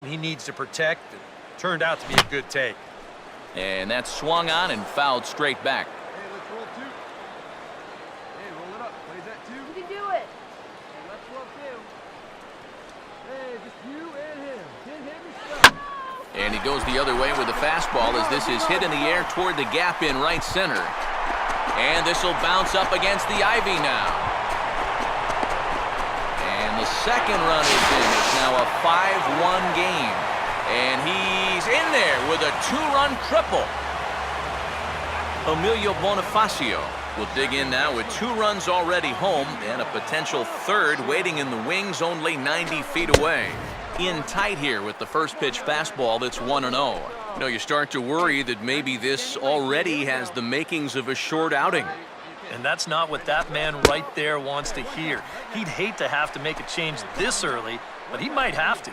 he needs to protect. It turned out to be a good take. And that's swung on and fouled straight back. Hey, let's roll two. Hey, roll it up. Plays that two. You can do it. Hey, let's roll two. Hey, just you and him. Hit him yourself. And he goes the other way with the fastball as this is hit in the air toward the gap in right center. And this will bounce up against the ivy now. And the second run is in. It's now a 5-1 game. And he's in there with a 2-run triple. Emilio Bonifacio will dig in now with 2 runs already home and a potential third waiting in the wings only 90 feet away. In tight here with the first pitch fastball that's 1-0. You know, you start to worry that maybe this already has the makings of a short outing. And that's not what that man right there wants to hear. He'd hate to have to make a change this early, but he might have to.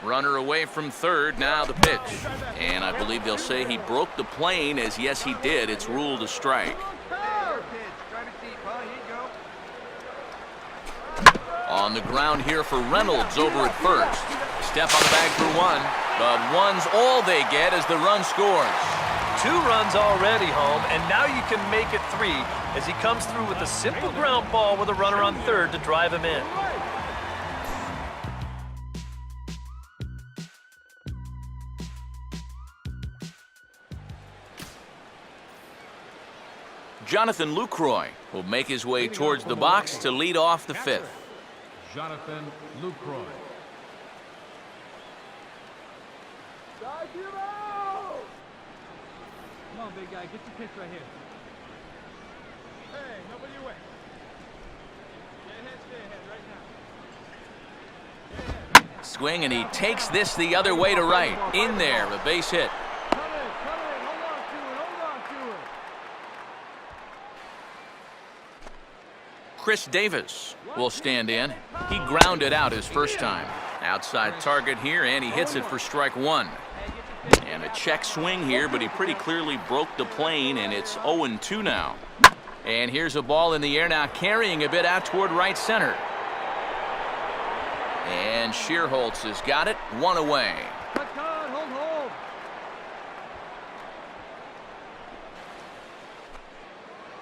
Runner away from third, now the pitch. And I believe they'll say he broke the plane, as yes he did. It's ruled a strike. On the ground here for Reynolds over at first. Step on the bag for 1, but 1's all they get as the run scores. 2 runs already home, and now you can make it 3 as he comes through with a simple ground ball with a runner on third to drive him in. Jonathan Lucroy will make his way towards the box to lead off the 5th. Jonathan Lucroy. Come on, big guy. Get your pitch right here. Hey, nobody away. Stay ahead right now. Swing, and he takes this the other way to right. In there, a base hit. Come in. Hold on to it. Chris Davis will stand in. He grounded out his first time. Outside target here, and he hits it for strike 1. And a check swing here, but he pretty clearly broke the plane, and it's 0-2 now. And here's a ball in the air now, carrying a bit out toward right center. And Shearholtz has got it, 1 away. Hold.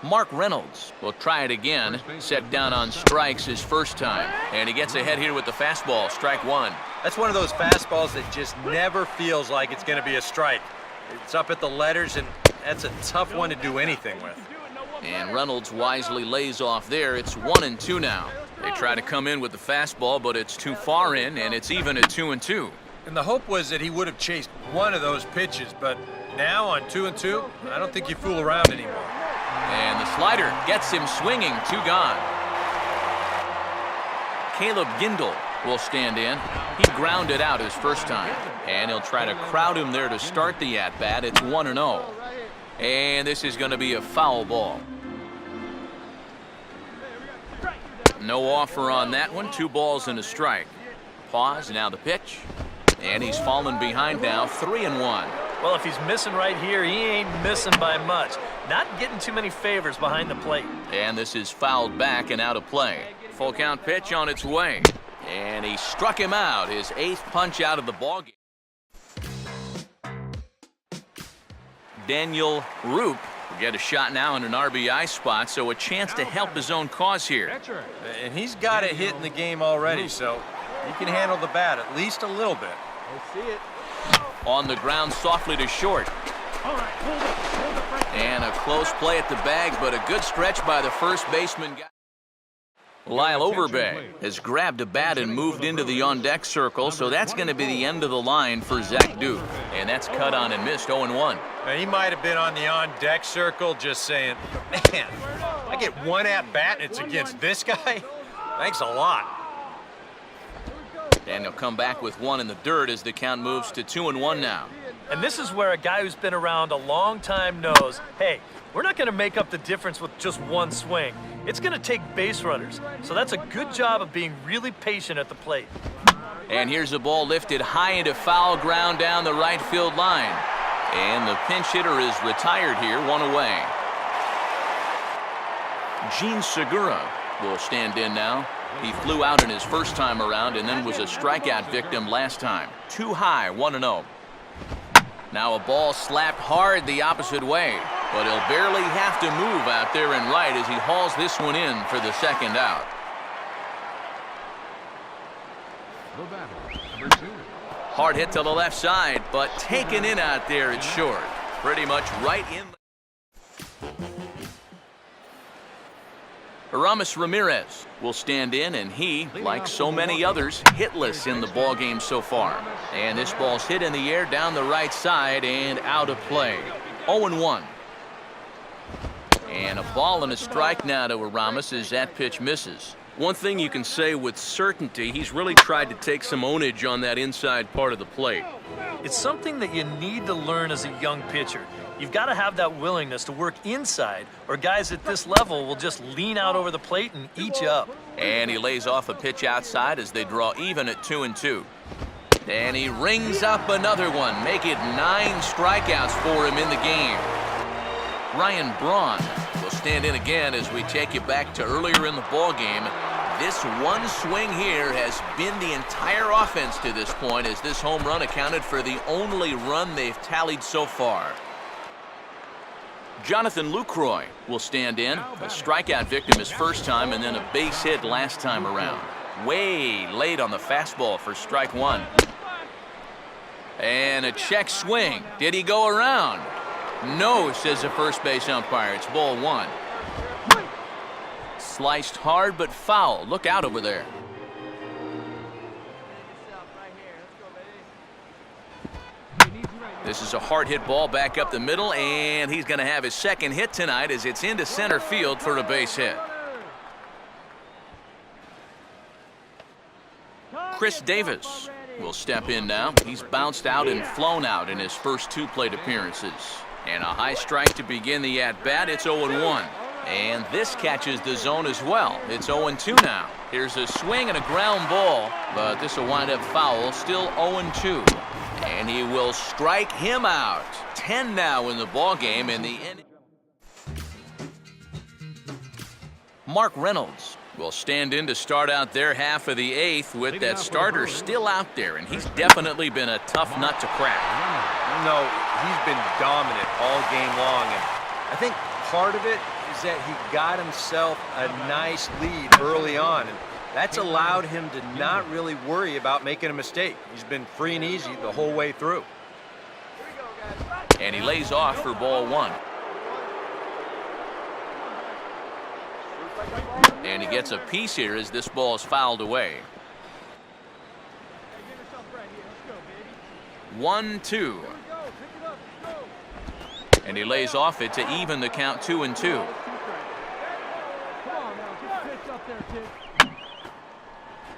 Mark Reynolds will try it again. Set down on strikes his first time. And he gets ahead here with the fastball, strike 1. That's one of those fastballs that just never feels like it's going to be a strike. It's up at the letters, and that's a tough one to do anything with. And Reynolds wisely lays off there. It's 1-2 now. They try to come in with the fastball, but it's too far in, and it's even at 2-2. And the hope was that he would have chased one of those pitches, but now on 2-2, I don't think you fool around anymore. And the slider gets him swinging, 2 gone. Caleb Gindel will stand in. He grounded out his first time, and he'll try to crowd him there to start the at-bat. It's 1-0. And this is going to be a foul ball. No offer on that one. 2 balls and a strike. Pause, now the pitch. And he's fallen behind now, 3-1. Well, if he's missing right here, he ain't missing by much. Not getting too many favors behind the plate. And this is fouled back and out of play. Full count pitch on its way. And he struck him out, his 8th punch out of the ballgame. Daniel Rupp will get a shot now in an RBI spot, so a chance to help his own cause here. And he's got a hit in the game already, so he can handle the bat at least a little bit. I see it. On the ground softly to short. All right, hold it right there. And a close play at the bag, but a good stretch by the first baseman. Lyle Overbay has grabbed a bat and moved into the on-deck circle, so that's going to be the end of the line for Zach Duke. And that's cut on and missed, 0-1. Now, he might have been on the on-deck circle just saying, man, I get one at-bat and it's against this guy? Thanks a lot. And he'll come back with 1 in the dirt as the count moves to 2-1 now. And this is where a guy who's been around a long time knows, hey, we're not going to make up the difference with just one swing. It's going to take base runners. So that's a good job of being really patient at the plate. And here's a ball lifted high into foul ground down the right field line. And the pinch hitter is retired here, 1 away. Gene Segura will stand in now. He flew out in his first time around and then was a strikeout victim last time. Too high, 1-0. Now a ball slapped hard the opposite way, but he'll barely have to move out there and right as he hauls this one in for the second out. The batter, number 2. Hard hit to the left side, but taken in out there, it's short. Pretty much right in. Aramis Ramirez will stand in, and he, like so many others, hitless in the ballgame so far. And this ball's hit in the air down the right side and out of play. 0-1. And a ball and a strike now to Aramis as that pitch misses. One thing you can say with certainty, he's really tried to take some ownage on that inside part of the plate. It's something that you need to learn as a young pitcher. You've got to have that willingness to work inside, or guys at this level will just lean out over the plate and eat you up. And he lays off a pitch outside as they draw even at 2-2. And he rings up another one, make it 9 strikeouts for him in the game. Ryan Braun will stand in again as we take you back to earlier in the ball game. This one swing here has been the entire offense to this point, as this home run accounted for the only run they've tallied so far. Jonathan Lucroy will stand in, a strikeout victim his first time and then a base hit last time around. Way late on the fastball for strike one. And a check swing. Did he go around? No, says the first base umpire. It's ball one. Sliced hard but foul. Look out over there. This is a hard hit ball back up the middle, and he's going to have his second hit tonight as it's into center field for a base hit. Chris Davis will step in now. He's bounced out and flown out in his first 2 plate appearances. And a high strike to begin the at-bat. It's 0-1. And this catches the zone as well. It's 0-2 now. Here's a swing and a ground ball, but this will wind up foul. Still 0-2. And he will strike him out. 10 now in the ball game. In the end, Mark Reynolds will stand in to start out their half of the 8th with that starter still out there, and he's definitely been a tough nut to crack. No, he's been dominant all game long, and I think part of it is that he got himself a nice lead early on, and that's allowed him to not really worry about making a mistake. He's been free and easy the whole way through. And he lays off for ball one. And he gets a piece here as this ball is fouled away. 1-2. And he lays off it to even the count 2-2.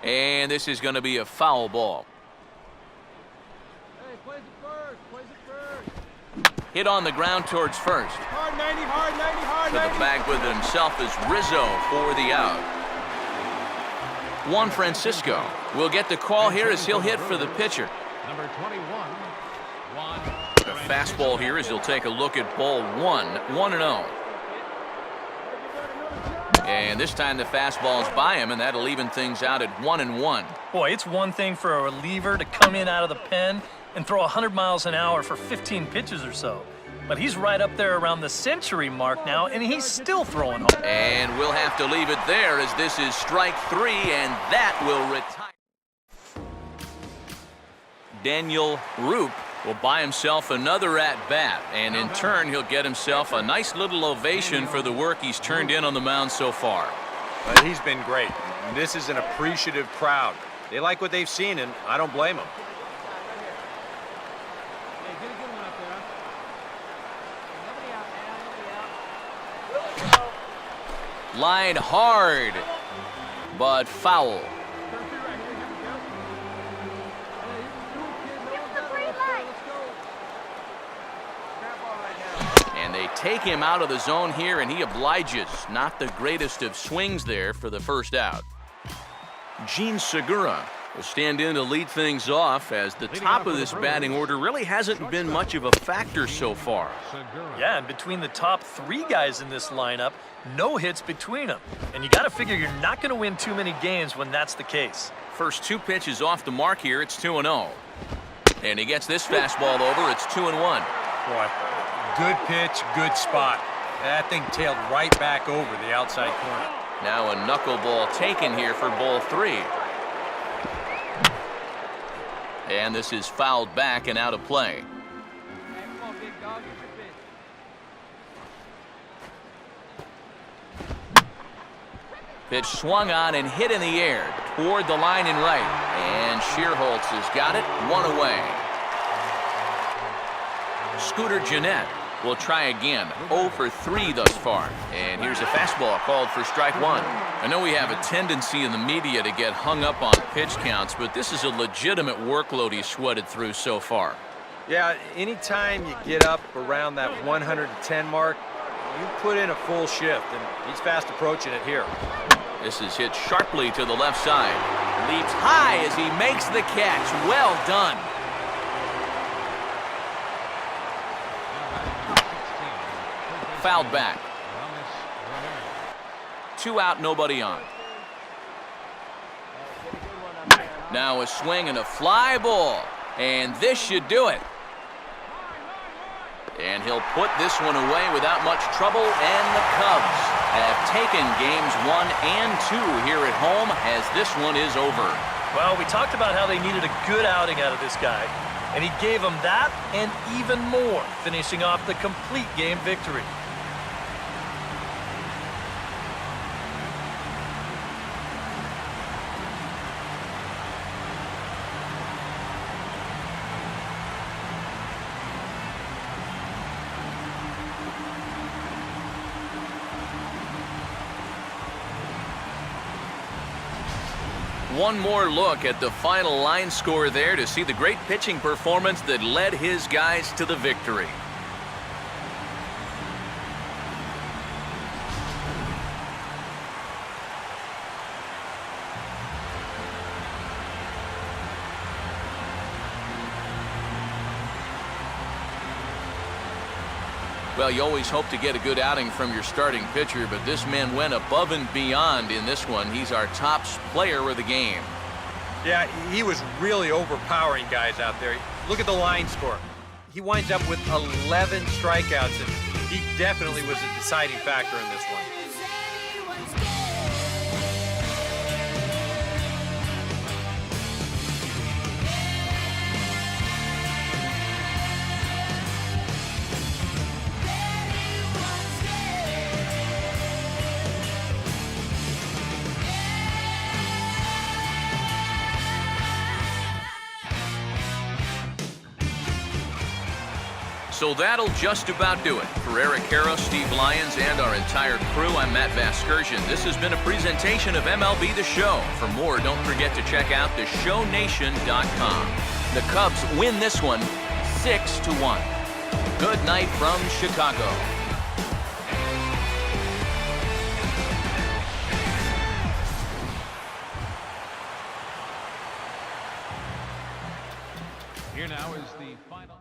And this is going to be a foul ball. Hit on the ground towards first. Hard 90, hard 90, hard 90. To the bag with it himself is Rizzo for the out. Juan Francisco will get the call here as he'll hit for the pitcher. Number 21, Juan. A fastball here as he'll take a look at ball one, 1-0. And this time the fastball's by him, and that'll even things out at 1-1. Boy, it's one thing for a reliever to come in out of the pen and throw 100 miles an hour for 15 pitches or so. But he's right up there around the century mark now, and he's still throwing home. And we'll have to leave it there as this is strike 3, and that will retire. Daniel Rupp will buy himself another at-bat, and in turn he'll get himself a nice little ovation for the work he's turned in on the mound so far. He's been great. This is an appreciative crowd. They like what they've seen, and I don't blame them. Line hard, but foul. And they take him out of the zone here, and he obliges. Not the greatest of swings there for the first out. Gene Segura will stand in to lead things off, as the top of this batting order really hasn't been much of a factor so far. Yeah, and between the top 3 guys in this lineup, no hits between them. And you got to figure you're not going to win too many games when that's the case. First 2 pitches off the mark here. It's 2-0. And he gets this fastball over. It's 2-1. Boy, good pitch, good spot. That thing tailed right back over the outside corner. Now a knuckleball taken here for ball 3. And this is fouled back and out of play. Hey, come on, big dog. Get your pitch. Pitch swung on and hit in the air toward the line and right. And Shearholtz has got it, 1 away. Scooter Gennett will try again. 0 for 3 thus far. And here's a fastball called for strike 1. I know we have a tendency in the media to get hung up on pitch counts, but this is a legitimate workload he's sweated through so far. Yeah, anytime you get up around that 110 mark, you put in a full shift, and he's fast approaching it here. This is hit sharply to the left side. Leaps high as he makes the catch. Well done. Fouled back. 2 out, nobody on. Now a swing and a fly ball. And this should do it. And he'll put this one away without much trouble. And the Cubs have taken games 1 and 2 here at home, as this one is over. Well, we talked about how they needed a good outing out of this guy, and he gave them that and even more, finishing off the complete game victory. One more look at the final line score there to see the great pitching performance that led his guys to the victory. Well, you always hope to get a good outing from your starting pitcher, but this man went above and beyond in this one. He's our top player of the game. Yeah, he was really overpowering guys out there. Look at the line score. He winds up with 11 strikeouts, and he definitely was a deciding factor in this one. So that'll just about do it. For Eric Harrow, Steve Lyons, and our entire crew, I'm Matt Vasgersian. This has been a presentation of MLB The Show. For more, don't forget to check out theshownation.com. The Cubs win this one 6-1. Good night from Chicago. Here now is the final.